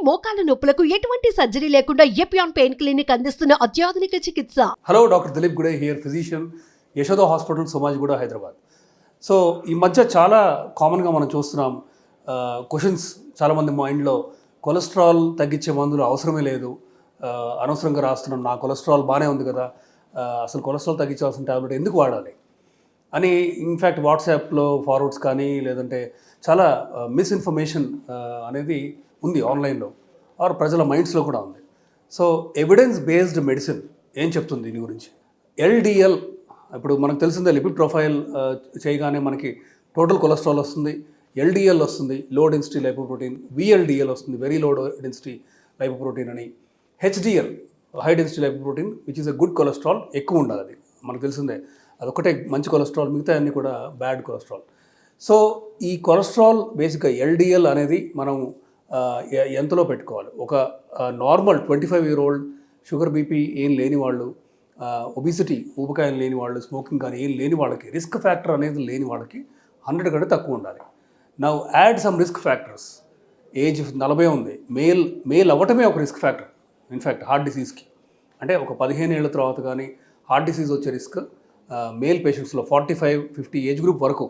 మోకాల నొప్పులకు ఎటువంటి సర్జరీ లేకుండా ఎపియాన్ పెయిన్ క్లినిక్ అందిస్తున్న అత్యాధునిక చికిత్స. Hello, doctor Dileep Gude here, physician, Yashoda hospital, Somajiguda, Hyderabad. So ఈ మధ్య చాలా కామన్గా మనం చూస్తున్నాం క్వశ్చన్స్ చాలామంది మైండ్లో, కొలెస్ట్రాల్ తగ్గించే మందులు అవసరమే లేదు, అనవసరంగా రాస్తున్నాం, నా కొలెస్ట్రాల్ బాగానే ఉంది కదా, అసలు కొలెస్ట్రాల్ తగ్గించాల్సిన ట్యాబ్లెట్ ఎందుకు వాడాలి అని ఇన్ఫ్యాక్ట్ వాట్సాప్లో ఫార్వర్డ్స్ కానీ లేదంటే చాలా మిస్ఇన్ఫర్మేషన్ అనేది ఉంది ఆన్లైన్లో, ఆర్ ప్రజల మైండ్స్లో కూడా ఉంది. సో ఎవిడెన్స్ బేస్డ్ మెడిసిన్ ఏం చెప్తుంది దీని గురించి? ఎల్డిఎల్, ఇప్పుడు మనకు తెలిసిందే, లిపిడ్ ప్రొఫైల్ చేయగానే మనకి టోటల్ కొలెస్ట్రాల్ వస్తుంది, ఎల్డిఎల్ వస్తుంది, లో డెన్సిటీ లైపోప్రోటీన్, విఎల్డిఎల్ వస్తుంది, వెరీ లో డెన్సిటీ లైపోప్రోటీన్ అని, HDL, high density lipoprotein which is a good cholesterol, ఎక్కువ ఉండాలి, అది మనకు తెలిసిందే, అదొకటే మంచి కొలెస్ట్రాల్, మిగతా అన్నీ కూడా బ్యాడ్ కొలెస్ట్రాల్. సో ఈ కొలెస్ట్రాల్ బేసిక్గా ఎల్డిఎల్ అనేది మనం ఎంతలో పెట్టుకోవాలి? ఒక నార్మల్ 25-year-old షుగర్ బీపీ ఏం లేని వాళ్ళు, ఒబిసిటీ ఊబకాయం లేని వాళ్ళు, స్మోకింగ్ కానీ ఏం లేని వాళ్ళకి, రిస్క్ ఫ్యాక్టర్ అనేది లేని వాళ్ళకి 100 కంటే తక్కువ ఉండాలి. Now add some risk factors. Age 40 ఉంది, మేల్ అవ్వటమే ఒక రిస్క్ ఫ్యాక్టర్ ఇన్ఫ్యాక్ట్ హార్ట్ డిసీజ్కి. అంటే ఒక 15 ఏళ్ళ తర్వాత కానీ హార్ట్ డిసీజ్ వచ్చే రిస్క్ మేల్ పేషెంట్స్లో 45-50 ఏజ్ గ్రూప్ వరకు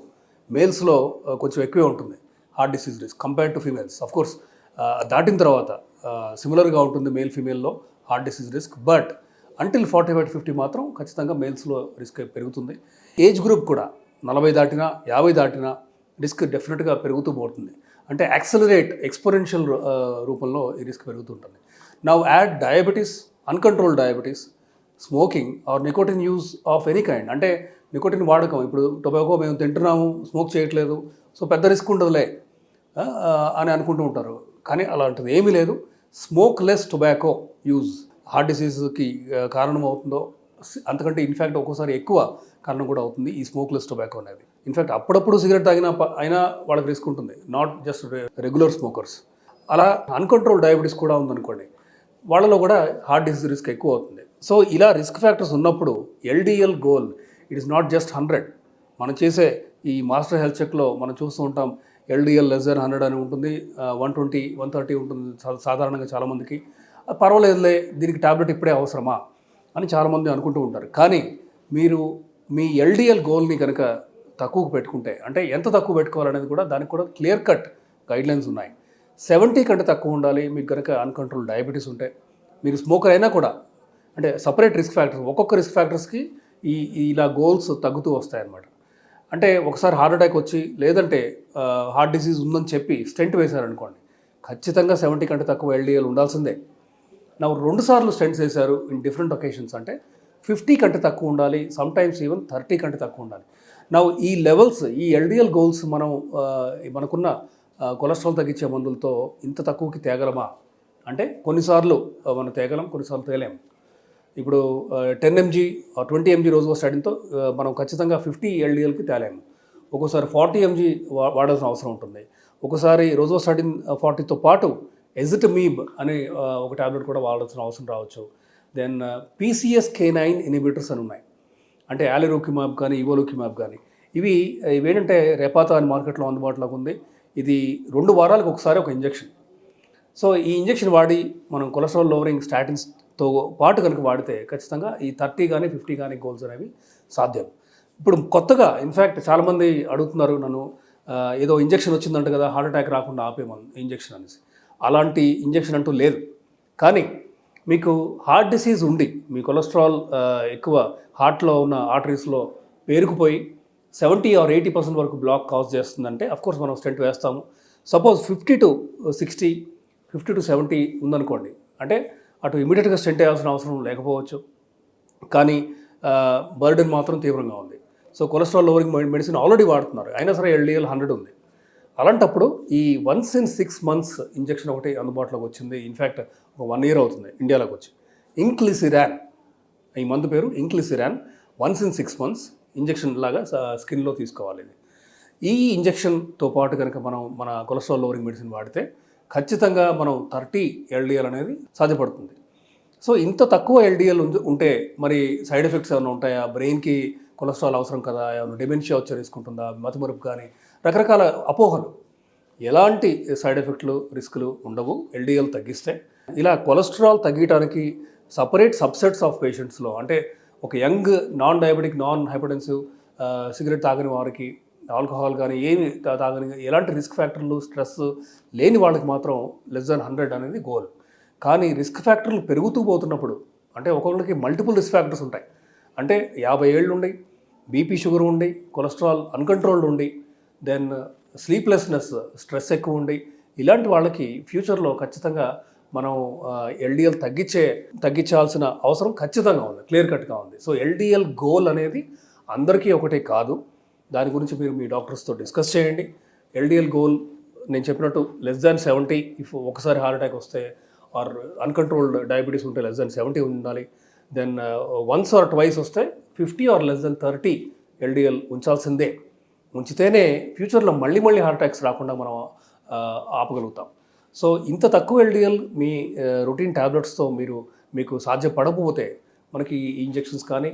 మేల్స్లో కొంచెం ఎక్కువే ఉంటుంది heart disease risk compared to females. Of course దాటిన తర్వాత సిమిలర్గా ఉంటుంది మేల్ ఫీమేల్లో heart disease risk, but until 45-50 మాత్రం ఖచ్చితంగా మేల్స్లో రిస్క్ పెరుగుతుంది. ఏజ్ గ్రూప్ కూడా 40 దాటినా 50 దాటినా రిస్క్ డెఫినెట్గా పెరుగుతూ పోతుంది. అంటే యాక్సలరేట్ ఎక్స్పోనెన్షియల్ రూపంలో ఈ రిస్క్ పెరుగుతుంటుంది. Now add diabetes, uncontrolled diabetes, smoking or nicotine use of any kind. అంటే నికోటిన్ వాడకం, ఇప్పుడు టొబాకో మేము తింటున్నాము, స్మోక్ చేయట్లేదు, సో పెద్ద రిస్క్ ఉండదులే అని అనుకుంటూ ఉంటారు, కానీ అలాంటిది ఏమీ లేదు. Smokeless tobacco use heart డిసీజ్కి కారణం అవుతుందో అంతకంటే ఇన్ఫ్యాక్ట్ ఒక్కోసారి ఎక్కువ కారణం కూడా అవుతుంది ఈ స్మోక్ లెస్ టొబాకో అనేది. ఇన్ఫ్యాక్ట్ అప్పుడప్పుడు సిగరెట్ తాగినా అయినా వాళ్ళకి రిస్క్ ఉంటుంది, నాట్ జస్ట్ రెగ్యులర్ స్మోకర్స్. అలా అన్కంట్రోల్ డయాబెటీస్ కూడా ఉందనుకోండి, వాళ్ళలో కూడా హార్ట్ డిసీజ్ రిస్క్ ఎక్కువ అవుతుంది. సో ఇలా రిస్క్ ఫ్యాక్టర్స్ ఉన్నప్పుడు LDL goal it is not just 100. మనం చేసే ఈ మాస్టర్ హెల్త్ చెక్లో మనం చూస్తూ ఉంటాం ఎల్డిఎల్ లెస్ దెన్ 100 అని ఉంటుంది, 120, 130 ఉంటుంది సాధారణంగా చాలామందికి. పర్వాలేదులే, దీనికి టాబ్లెట్ ఇప్పుడే అవసరమా అని చాలామంది అనుకుంటూ ఉంటారు. కానీ మీరు మీ ఎల్డిఎల్ గోల్ని కనుక తక్కువకు పెట్టుకుంటే, అంటే ఎంత తక్కువ పెట్టుకోవాలనేది కూడా దానికి కూడా క్లియర్ కట్ గైడ్లైన్స్ ఉన్నాయి. 70 కంటే తక్కువ ఉండాలి మీకు కనుక అన్కంట్రోల్ డయాబెటీస్ ఉంటే. మీరు స్మోకర్ అయినా కూడా, అంటే సపరేట్ రిస్క్ ఫ్యాక్టర్స్, ఒక్కొక్క రిస్క్ ఫ్యాక్టర్స్కి ఇలా గోల్స్ తగ్గుతూ వస్తాయన్నమాట. అంటే ఒకసారి హార్ట్ అటాక్ వచ్చి లేదంటే హార్ట్ డిసీజ్ ఉందని చెప్పి స్టెంట్ వేశారనుకోండి, ఖచ్చితంగా 70 కంటే తక్కువ ఎల్డిఎల్ ఉండాల్సిందే. నా 2 సార్లు స్టెంట్స్ వేశారు ఇన్ డిఫరెంట్ ఒకేషన్స్ అంటే 50 కంటే తక్కువ ఉండాలి, సమ్టైమ్స్ ఈవెన్ 30 కంటే తక్కువ ఉండాలి. నా ఈ లెవెల్స్, ఈ ఎల్డిఎల్ గోల్స్ మనం మనకున్న కొలెస్ట్రాల్ తగ్గించే మందులతో ఇంత తక్కువకి తేగలమా అంటే కొన్నిసార్లు మనం తేగలం, కొన్నిసార్లు తేలేము. ఇప్పుడు 10 mg 20 mg రోజ్వాస్టాటిన్తో మనం ఖచ్చితంగా 50 ఎల్డిఎల్కి తేలేము. ఒక్కోసారి 40 mg వాడాల్సిన అవసరం ఉంటుంది. ఒకసారి రోజ్వాస్టాటిన్ 40తో పాటు ఎజిటమీబ్ అనే ఒక ట్యాబ్లెట్ కూడా వాడాల్సిన అవసరం రావచ్చు. దెన్ PCSK9 ఇన్హిబిటర్స్ అని ఉన్నాయి, అంటే యాలిరోకిమాబ్ కానీ ఇవోలోకిమాబ్ కానీ. ఇవేంటంటే రెపాతా అని మార్కెట్లో అందుబాటులోకి ఉంది. ఇది 2 వారాలకు ఒకసారి ఒక ఇంజెక్షన్. సో ఈ ఇంజెక్షన్ వాడి మనం కొలెస్ట్రాల్ లోవరింగ్ స్టాటిన్స్తో పాటు కనుక వాడితే ఖచ్చితంగా ఈ 30 కానీ 50 కానీ గోల్స్ అనేవి సాధ్యం. ఇప్పుడు కొత్తగా ఇన్ఫ్యాక్ట్ చాలామంది అడుగుతున్నారు నన్ను, ఏదో ఇంజెక్షన్ వచ్చిందంట కదా, హార్ట్ అటాక్ రాకుండా ఆపేమని ఇంజెక్షన్ అనేసి. అలాంటి ఇంజెక్షన్ అంటూ లేదు. కానీ మీకు హార్ట్ డిసీజ్ ఉండి మీ కొలెస్ట్రాల్ ఎక్కువ హార్ట్లో ఉన్న ఆర్టరీస్లో పేరుకుపోయి 70 or 80% వరకు బ్లాక్ కాజ్ చేస్తుందంటే అఫ్కోర్స్ మనం స్టెంట్ వేస్తాము. సపోజ్ 50 to 60, 50 to 70 ఉందనుకోండి, అంటే అటు ఇమీడియట్గా స్టెంట్ వేయాల్సిన అవసరం లేకపోవచ్చు, కానీ బర్డెన్ మాత్రం తీవ్రంగా ఉంది. So cholesterol lowering medicine already వాడుతున్నారు, అయినా సరే ఎల్డిఎల్ 100 ఉంది. అలాంటప్పుడు ఈ 1 in 6 months ఇంజెక్షన్ ఒకటి అందుబాటులోకి వచ్చింది. ఇన్ఫ్యాక్ట్ ఒక 1 year అవుతుంది ఇండియాలోకి వచ్చి. ఇంక్లిసిరాన్, ఈ మందు పేరు ఇంక్లిసిరాన్. 1 in 6 months ఇంజెక్షన్ లాగా స్కిన్లో తీసుకోవాలి. ఈ ఇంజెక్షన్తో పాటు కనుక మనం మన కొలెస్ట్రాల్ లోవరింగ్ మెడిసిన్ వాడితే ఖచ్చితంగా మనం 30 ఎల్డిఎల్ అనేది సాధ్యపడుతుంది. సో ఇంత తక్కువ ఎల్డిఎల్ ఉంటే మరి సైడ్ ఎఫెక్ట్స్ ఏమైనా ఉంటాయా, బ్రెయిన్కి కొలెస్ట్రాల్ అవసరం కదా, ఏమైనా డిమెన్షియా వచ్చే రిస్క్ ఉంటుందా, మతిమరుపు కానీ, రకరకాల అపోహలు. ఎలాంటి సైడ్ ఎఫెక్ట్లు రిస్కులు ఉండవు ఎల్డిఎల్ తగ్గిస్తే. ఇలా కొలెస్ట్రాల్ తగ్గడానికి సపరేట్ సబ్సెట్స్ ఆఫ్ పేషెంట్స్లో, అంటే ఒక young non diabetic non hypertensive cigarette తాగని వారికి, ఆల్కహాల్ కానీ ఏమి తాగని, ఎలాంటి రిస్క్ ఫ్యాక్టర్లు స్ట్రెస్ లేని వాళ్ళకి మాత్రం <100 అనేది గోల్. కానీ రిస్క్ ఫ్యాక్టర్లు పెరుగుతూ పోతున్నప్పుడు, అంటే ఒక్కొక్కరికి మల్టిపుల్ రిస్క్ ఫ్యాక్టర్స్ ఉంటాయి. అంటే 50 ఏళ్ళు ఉండి, బీపీ షుగర్ ఉండి, కొలెస్ట్రాల్ అన్కంట్రోల్డ్ ఉండి, దెన్ స్లీప్లెస్నెస్ స్ట్రెస్ ఎక్కువ ఉండి, ఇలాంటి వాళ్ళకి ఫ్యూచర్లో ఖచ్చితంగా మనం ఎల్డిఎల్ తగ్గించాల్సిన అవసరం ఖచ్చితంగా ఉంది, క్లియర్ కట్గా ఉంది. సో ఎల్డిఎల్ గోల్ అనేది అందరికీ ఒకటే కాదు. దాని గురించి మీరు మీ డాక్టర్స్తో డిస్కస్ చేయండి. ఎల్డిఎల్ గోల్ నేను చెప్పినట్టు <70 ఇఫ్ ఒకసారి హార్ట్ అటాక్ వస్తే, ఆర్ అన్కంట్రోల్డ్ డయాబెటీస్ ఉంటే <70 ఉండాలి. దెన్ వన్స్ ఆర్ ట్వైస్ వస్తే 50 ఆర్ <30 ఎల్డిఎల్ ఉంచాల్సిందే. ఉంచితేనే ఫ్యూచర్లో మళ్ళీ హార్ట్ అటాక్స్ రాకుండా మనం ఆపగలుగుతాం. సో ఇంత తక్కువ ఎల్డిఎల్ మీ రొటీన్ ట్యాబ్లెట్స్తో మీకు సాధ్యపడకపోతే మనకి ఈ ఇంజెక్షన్స్ కానీ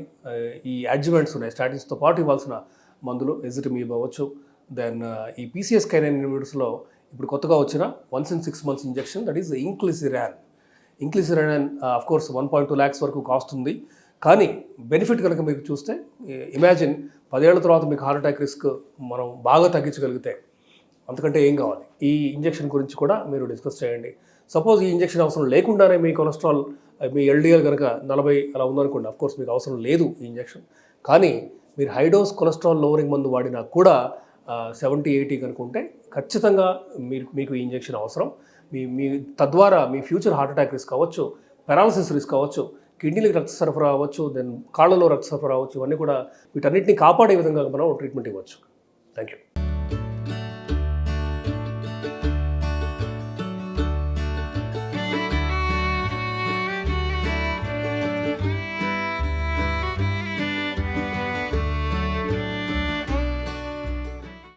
ఈ అడ్జువెంట్స్ ఉన్నాయి, స్టాటిన్స్తో పాటు ఇవ్వాల్సిన మందులు ఎజిటమిబ్ అవ్వచ్చు. దెన్ ఈ PCSK9 ఇన్హిబిటర్స్లో ఇప్పుడు కొత్తగా వచ్చిన 1 in 6 months injection, that is inclisiran. Of course 1.2 lakhs వరకు కాస్ట్ ఉంది. కానీ బెనిఫిట్ కనుక మీకు చూస్తే, ఇమాజిన్ 10 ఏళ్ల తర్వాత మీకు హార్ట్ అటాక్ రిస్క్ మనం బాగా తగ్గించగలిగితే అంతకంటే ఏం కావాలి. ఈ ఇంజెక్షన్ గురించి కూడా మీరు డిస్కస్ చేయండి. సపోజ్ ఈ ఇంజెక్షన్ అవసరం లేకుండానే మీ కొలెస్ట్రాల్, మీ ఎల్డిఎల్ కనుక 40 అలా ఉందనుకోండి, అఫ్ కోర్స్ మీకు అవసరం లేదు ఈ ఇంజెక్షన్. కానీ మీరు హై డోస్ కొలెస్ట్రాల్ లోవరింగ్ మందు వాడినా కూడా 70-80 కనుకుంటే ఖచ్చితంగా మీకు ఈ ఇంజెక్షన్ అవసరం. మీ తద్వారా మీ ఫ్యూచర్ హార్ట్ అటాక్ రిస్క్ అవ్వచ్చు, పెరాలసిస్ రిస్క్ అవ్వచ్చు, కిడ్నీలకు రక్త సరఫరా అవ్వచ్చు, దెన్ కాళ్ళలో రక్త సరఫరా అవ్వచ్చు. ఇవన్నీ కూడా వీటన్నిటిని కాపాడే విధంగా మనం ట్రీట్మెంట్ ఇవ్వచ్చు. Thank you.